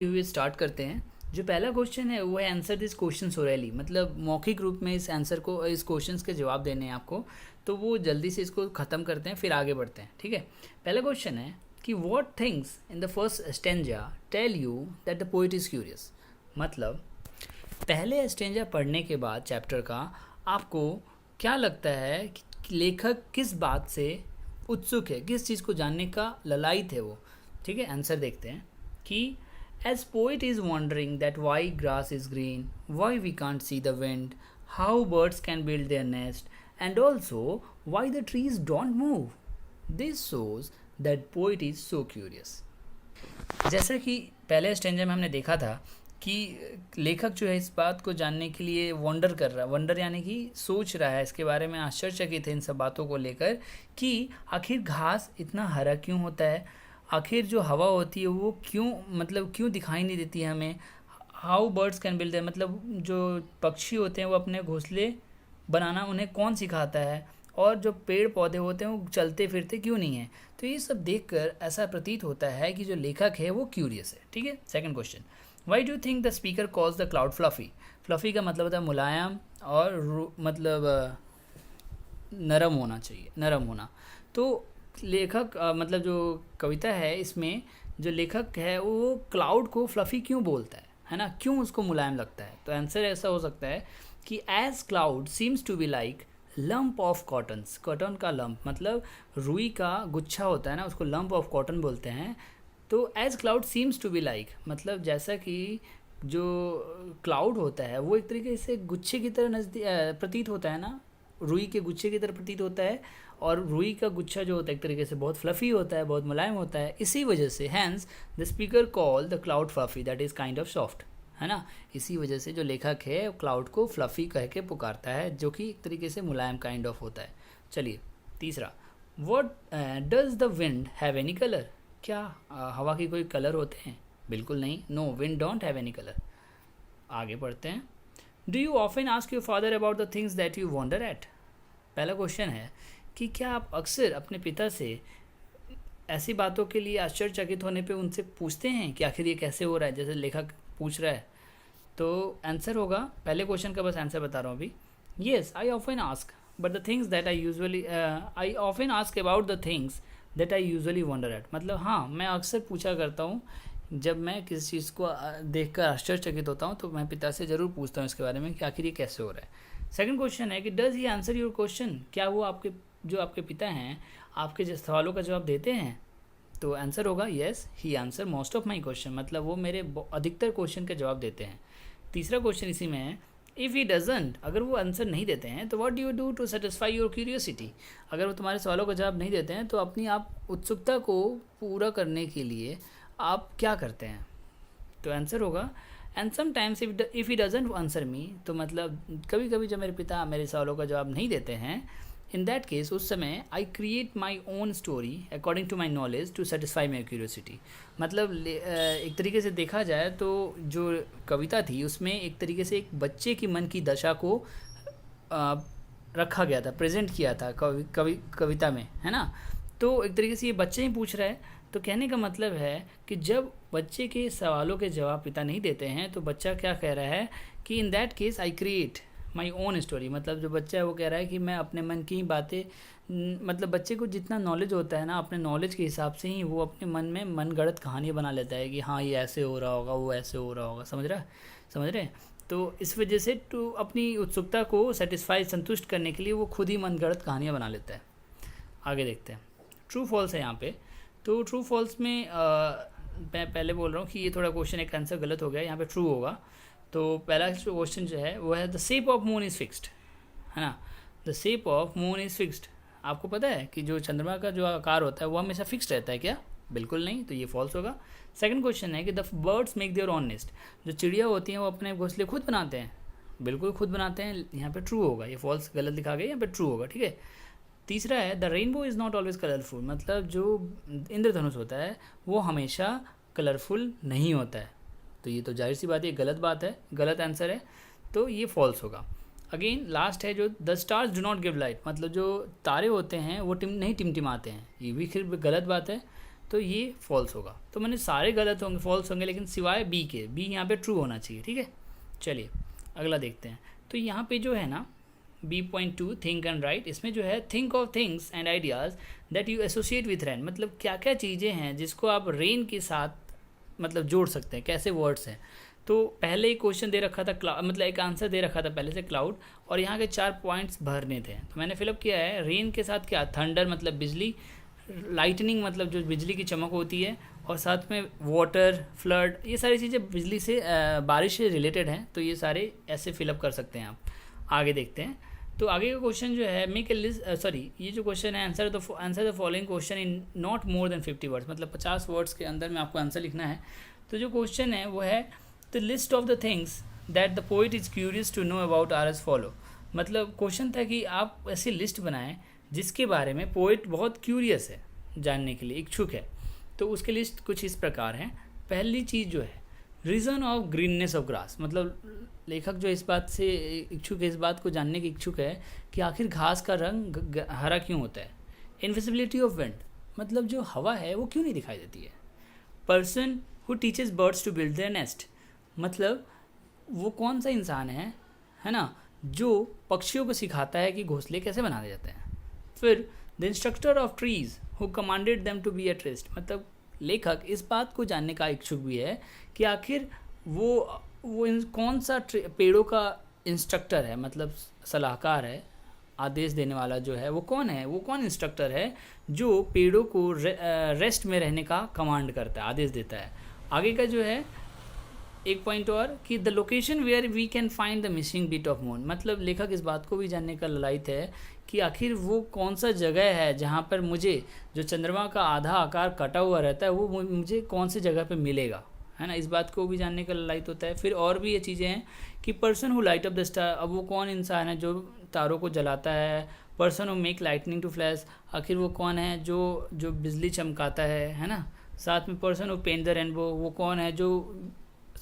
हुए स्टार्ट करते हैं। जो पहला क्वेश्चन है वो है आंसर दिस क्वेश्चन ओरली, मतलब मौखिक रूप में इस क्वेश्चंस के जवाब देने हैं आपको। तो वो जल्दी से इसको ख़त्म करते हैं फिर आगे बढ़ते हैं, ठीक है। पहला क्वेश्चन है कि what things in the first stanza tell you that the poet is curious. मतलब पहले स्टेंजा पढ़ने के बाद चैप्टर का आपको क्या लगता है कि लेखक किस बात से उत्सुक है, किस चीज़ को जानने का ललायत है वो, ठीक है। आंसर देखते हैं कि as poet is wondering that why grass is green, why we can't see the wind, how birds can build their nest, and also why the trees don't move. This shows that poet is so curious. जैसा कि पहले stanza में हमने देखा था कि लेखक जो है इस बात को जानने के लिए वंडर कर रहा है, वंडर यानी कि सोच रहा है, इसके बारे में आश्चर्यचकित है इन सब बातों को लेकर कि आखिर घास इतना हरा क्यों होता है, आखिर जो हवा होती है वो क्यों दिखाई नहीं देती है हमें। हाउ बर्ड्स कैन बिल्ड है, मतलब जो पक्षी होते हैं वो अपने घोंसले बनाना उन्हें कौन सिखाता है, और जो पेड़ पौधे होते हैं वो चलते फिरते क्यों नहीं हैं। तो ये सब देखकर ऐसा प्रतीत होता है कि जो लेखक है वो क्यूरियस है, ठीक है। Second question, why do think the speaker calls the cloud fluffy. Fluffy का मतलब होता है मुलायम और मतलब नरम होना चाहिए, नरम होना। तो लेखक मतलब जो कविता है इसमें जो लेखक है वो क्लाउड को फ्लफ़ी क्यों बोलता है ना, क्यों उसको मुलायम लगता है। तो आंसर ऐसा हो सकता है कि as cloud seems to be like lump of cottons. Cotton का लंप मतलब रुई का गुच्छा होता है ना, उसको लंप ऑफ कॉटन बोलते हैं। तो as cloud seems to be like मतलब जैसा कि जो क्लाउड होता है वो एक तरीके से गुच्छे की तरह नज़दीक प्रतीत होता है ना, रुई के गुच्छे की तरह प्रतीत होता है। और रुई का गुच्छा जो होता है एक तरीके से बहुत फ्लफ़ी होता है, बहुत मुलायम होता है। इसी वजह से hence the speaker call the cloud fluffy that is kind of soft, है ना। इसी वजह से जो लेखक है क्लाउड को फ्लफ़ी कह के पुकारता है, जो कि एक तरीके से मुलायम काइंड ऑफ होता है। चलिए तीसरा, what does the wind have any colour. क्या हवा की कोई कलर होते हैं? बिल्कुल नहीं, no wind don't have any colour. आगे पढ़ते हैं, do you often ask your father about the things that you wonder at. पहला क्वेश्चन है कि क्या आप अक्सर अपने पिता से ऐसी बातों के लिए आश्चर्यचकित होने पे उनसे पूछते हैं कि आखिर ये कैसे हो रहा है, जैसे लेखक पूछ रहा है। तो आंसर होगा, पहले क्वेश्चन का बस आंसर बता रहा हूँ अभी। Yes I often ask but the things that I often ask about the things that I usually wonder at. मतलब हाँ, मैं अक्सर पूछा करता हूँ, जब मैं किसी चीज़ को देखकर आश्चर्यचकित होता हूँ तो मैं पिता से ज़रूर पूछता हूँ इसके बारे में कि आखिर ये कैसे हो रहा है। सेकंड क्वेश्चन है कि does he answer your question. क्या वो आपके पिता हैं आपके सवालों का जवाब देते हैं। तो आंसर होगा yes he answer most of my question, मतलब वो मेरे अधिकतर क्वेश्चन के जवाब देते हैं। तीसरा क्वेश्चन इसी में है, इफ़ ही डजंट, अगर वो आंसर नहीं देते हैं तो what do you do to satisfy your curiosity. अगर वो तुम्हारे सवालों का जवाब नहीं देते हैं तो अपनी आप उत्सुकता को पूरा करने के लिए आप क्या करते हैं। तो आंसर होगा and sometimes if he doesn't answer me, तो मतलब कभी कभी जब मेरे पिता मेरे सवालों का जवाब नहीं देते हैं, इन दैट केस उस समय I create my own story according to my knowledge to satisfy my curiosity. मतलब एक तरीके से देखा जाए तो जो कविता थी उसमें एक तरीके से एक बच्चे की मन की दशा को रखा गया था, प्रेजेंट किया था कविता में, है ना। तो एक तरीके से ये बच्चे ही पूछ रहा है, तो कहने का मतलब है कि जब बच्चे के सवालों के जवाब पिता नहीं देते हैं तो बच्चा क्या कह रहा है कि in that case I create my own story. मतलब जो बच्चा है वो कह रहा है कि मैं अपने मन की बातें, मतलब बच्चे को जितना नॉलेज होता है ना, अपने नॉलेज के हिसाब से ही वो अपने मन में मनगढ़ंत कहानियाँ बना लेता है कि हाँ ये ऐसे हो रहा होगा, वो ऐसे हो रहा होगा। समझ रहे। तो इस वजह से तो अपनी उत्सुकता को सेटिस्फाई, संतुष्ट करने के लिए वो खुद ही मनगढ़ंत कहानियाँ बना लेता है। आगे देखते हैं, ट्रू फॉल्स है यहाँ पे। तो ट्रू फॉल्स में मैं पहले बोल रहा हूँ कि ये थोड़ा क्वेश्चन एक आंसर गलत हो गया, यहाँ पे ट्रू होगा। तो पहला जो क्वेश्चन जो है वो है the shape of moon is fixed, है ना। The shape of moon is fixed. आपको पता है कि जो चंद्रमा का जो आकार होता है वो हमेशा फिक्स्ड रहता है क्या? बिल्कुल नहीं, तो ये फॉल्स होगा। सेकंड क्वेश्चन है कि the birds make their own nest. जो चिड़िया होती हैं वो अपने घोंसले खुद बनाते हैं। बिल्कुल खुद बनाते हैं, यहाँ पे ट्रू होगा। ये फॉल्स गलत लिखा गया, यहाँ पे ट्रू होगा, ठीक है। तीसरा है the rainbow is not always colourful. मतलब जो इंद्रधनुष होता है वो हमेशा कलरफुल नहीं होता है। तो ये तो जाहिर सी बात है, गलत बात है, गलत आंसर है, तो ये फॉल्स होगा। अगेन लास्ट है जो the stars do not give light. मतलब जो तारे होते हैं वो नहीं टिमटिमाते हैं, ये भी फिर गलत बात है। तो ये फॉल्स होगा। तो मैंने सारे गलत होंगे, फॉल्स होंगे, लेकिन सिवाय बी के, बी यहाँ पे ट्रू होना चाहिए। ठीक है, चलिए अगला देखते हैं। तो यहाँ पे जो है ना B.2 थिंक एंड राइट, इसमें जो है think of things and ideas that you associate with rain, मतलब क्या क्या चीज़ें हैं जिसको आप रेन के साथ मतलब जोड़ सकते हैं, कैसे वर्ड्स हैं। तो पहले एक क्वेश्चन दे रखा था मतलब एक आंसर दे रखा था पहले से क्लाउड, और यहाँ के 4 पॉइंट्स भरने थे। तो मैंने फिलअप किया है रेन के साथ क्या, थंडर मतलब बिजली, लाइटनिंग मतलब जो बिजली की चमक होती है, और साथ में वाटर, फ्लड, ये सारी चीज़ें बिजली से बारिश से रिलेटेड हैं। तो ये सारे ऐसे फिलअप कर सकते हैं आप। आगे देखते हैं। तो आगे का क्वेश्चन जो है मेक ए लिस्ट, ये जो क्वेश्चन है answer the following question in not more than 50 words, मतलब 50 वर्ड्स के अंदर में आपको आंसर लिखना है। तो जो क्वेश्चन है वो है the list of the things that the poet is curious to know about are as follow, मतलब क्वेश्चन था कि आप ऐसी लिस्ट बनाएं जिसके बारे में पोइट बहुत क्यूरियस है, जानने के लिए इच्छुक है। तो उसकी लिस्ट कुछ इस प्रकार है। पहली चीज़ जो है reason of greenness of grass, मतलब लेखक जो इस बात से इच्छुक है, इस बात को जानने की इच्छुक है कि आखिर घास का रंग हरा क्यों होता है। इनविजिबिलिटी ऑफ विंड, मतलब जो हवा है वो क्यों नहीं दिखाई देती है। Person who teaches birds to build their nest, मतलब वो कौन सा इंसान है ना, जो पक्षियों को सिखाता है कि घोंसले कैसे बनाए जाते हैं। फिर the instructor of trees who commanded them to be at rest, मतलब लेखक इस बात को जानने का इच्छुक भी है कि आखिर वो कौन सा पेड़ों का इंस्ट्रक्टर है, मतलब सलाहकार है, आदेश देने वाला जो है वो कौन है, वो कौन इंस्ट्रक्टर है जो पेड़ों को रेस्ट में रहने का कमांड करता है, आदेश देता है। आगे का जो है एक पॉइंट और कि the location where we can find the missing bit of moon, मतलब लेखक इस बात को भी जानने का ललायत है कि आखिर वो कौन सा जगह है जहाँ पर मुझे जो चंद्रमा का आधा आकार कटा हुआ रहता है वो मुझे कौन सी जगह पे मिलेगा, है ना, इस बात को भी जानने का ललायत होता है। फिर और भी ये चीज़ें हैं कि person who light up the star, अब वो कौन इंसान है जो तारों को जलाता है। Person who make lightning to flash, आखिर वो कौन है जो बिजली चमकाता है ना। साथ में person who paint the rainbow, वो कौन है जो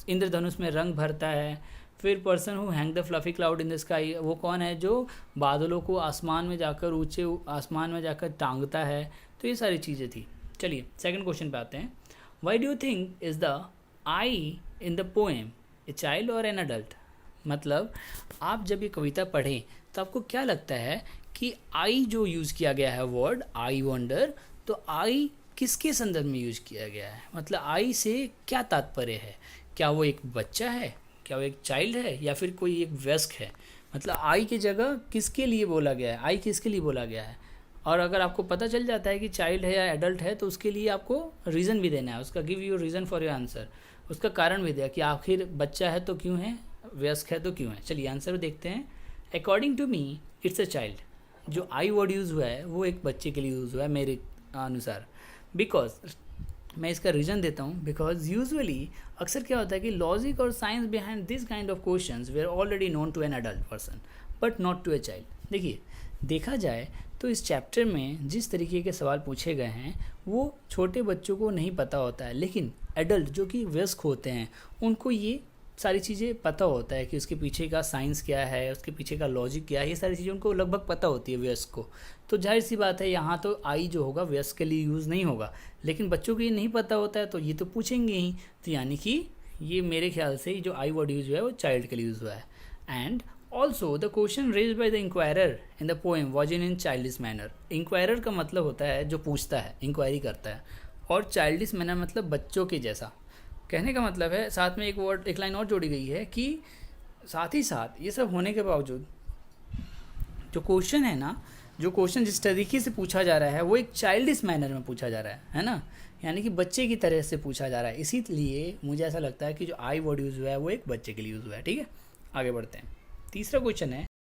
इंद्रधनुष में रंग भरता है। फिर person who hang the fluffy cloud in the sky, वो कौन है जो बादलों को आसमान में जाकर ऊंचे आसमान में जाकर टांगता है। तो ये सारी चीज़ें थी। चलिए सेकंड क्वेश्चन पे आते हैं। Why do you think is the I in the poem a child और एन अडल्ट, मतलब आप जब ये कविता पढ़ें तो आपको क्या लगता है कि आई जो यूज़ किया गया है वर्ड आई वंडर, तो आई किसके संदर्भ में यूज़ किया गया है, मतलब आई से क्या तात्पर्य है। क्या वो एक बच्चा है, क्या वो एक चाइल्ड है, या फिर कोई एक वयस्क है, मतलब आई की जगह किसके लिए बोला गया है, आई किसके लिए बोला गया है। और अगर आपको पता चल जाता है कि चाइल्ड है या एडल्ट है तो उसके लिए आपको रीज़न भी देना है, उसका give you reason for your answer, उसका कारण भी दिया कि आखिर बच्चा है तो क्यों है, वयस्क है तो क्यों है। चलिए आंसर देखते हैं। According to me it's a child, जो आई वर्ड यूज़ हुआ है वो एक बच्चे के लिए यूज़ हुआ है मेरे अनुसार। बिकॉज मैं इसका रीज़न देता हूँ, बिकॉज यूजुअली अक्सर क्या होता है कि लॉजिक और science behind this kind of questions they are already known to an adult person but not to a child. देखिए देखा जाए तो इस चैप्टर में जिस तरीके के सवाल पूछे गए हैं वो छोटे बच्चों को नहीं पता होता है, लेकिन एडल्ट जो कि वयस्क होते हैं उनको ये सारी चीज़ें पता होता है कि उसके पीछे का साइंस क्या है, उसके पीछे का लॉजिक क्या है, ये सारी चीज़ें उनको लगभग पता होती है वयस्क को। तो जाहिर सी बात है यहाँ तो आई जो होगा वयस्क के लिए यूज़ नहीं होगा, लेकिन बच्चों को ये नहीं पता होता है तो ये तो पूछेंगे ही। तो यानी कि ये मेरे ख्याल से जो आई वर्ड यूज़ हुआ है वो चाइल्ड के लिए यूज़ हुआ है। And also the question raised by the inquirer in the poem was in childish manner. Inquirer का मतलब होता है जो पूछता है, इंक्वायरी करता है, और चाइल्डिश मैनर मतलब बच्चों के जैसा। कहने का मतलब है, साथ में एक लाइन और जोड़ी गई है कि साथ ही साथ ये सब होने के बावजूद जो क्वेश्चन है ना, जो क्वेश्चन जिस तरीके से पूछा जा रहा है वो एक चाइल्डिश मैनर में पूछा जा रहा है ना, यानी कि बच्चे की तरह से पूछा जा रहा है। इसीलिए मुझे ऐसा लगता है कि जो आई वर्ड यूज़ हुआ है वो एक बच्चे के लिए यूज़ हुआ है। ठीक है, आगे बढ़ते हैं। तीसरा क्वेश्चन है